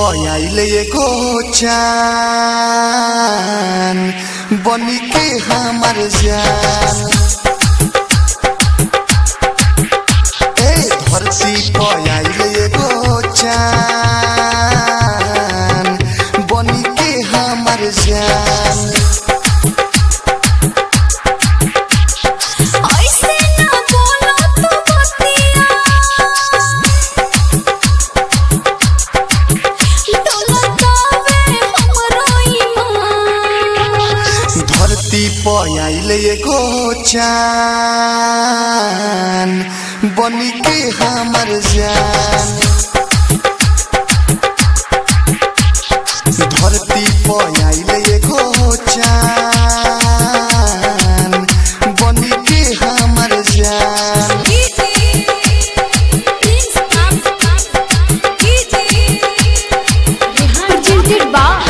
पयाइले एगो चान बनी के हमार जान। ए धरती पयाइले एगो चान बनी के हमार जान। पयाइले एगो चान बनी के हमार जान। धरती पयाइले एगो चान बनी के हमार जान। presented by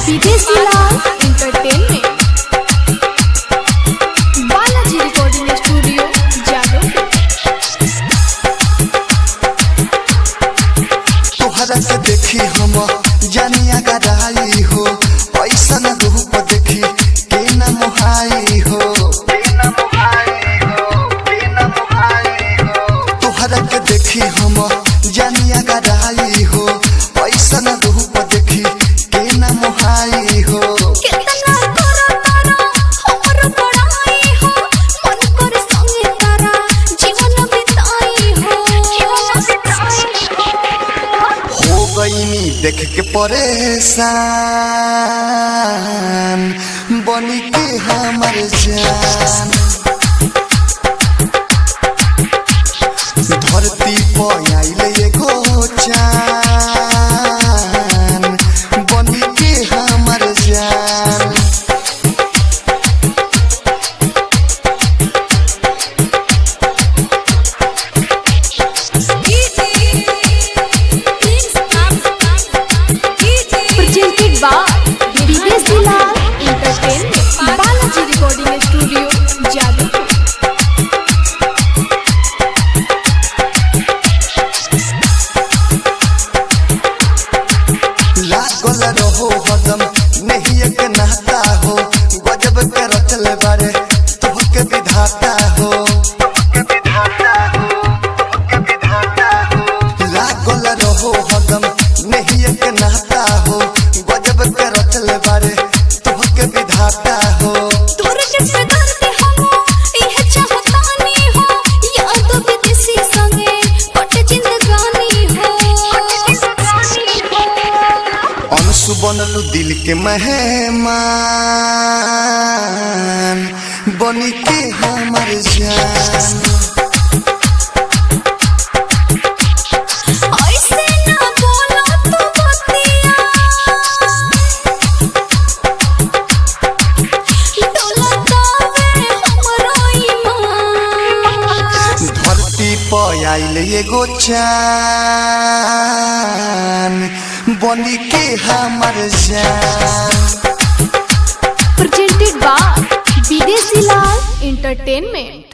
विदेशी लाल एंटरटेनमेंट। के देखी हम जानिया गराई हो ऐसा न रूप देखी के न मोहाई हो। तोहरा के देखी हम जानिया गराई हो ऐसा न रूप देखी के न मोहाई हो। देख के परेशान बनी के हमार जान। धरती पयाइले एगो चान बनी के हमार जान। विदेशी लाल entertainment Balaji recording studio Jadavpur. लागल रहो हदम नहीं एक नाता हो गजब के रचल बारे तोहके विधाता हो। लागल रहो हदम नहीं एक नाता हो गजब के रचल बारे तोहके विधाता हो। तोर जैसे दर्द हम इह चाहतानी हो याद विदेशी संगे कट जिंदगानी हो। अंशु बनलू दिल के मेहमान बनी के हमार जान। पयाइले एगो चान बनी के हमार जान। presented by विदेशी लाल एंटरटेनमेंट।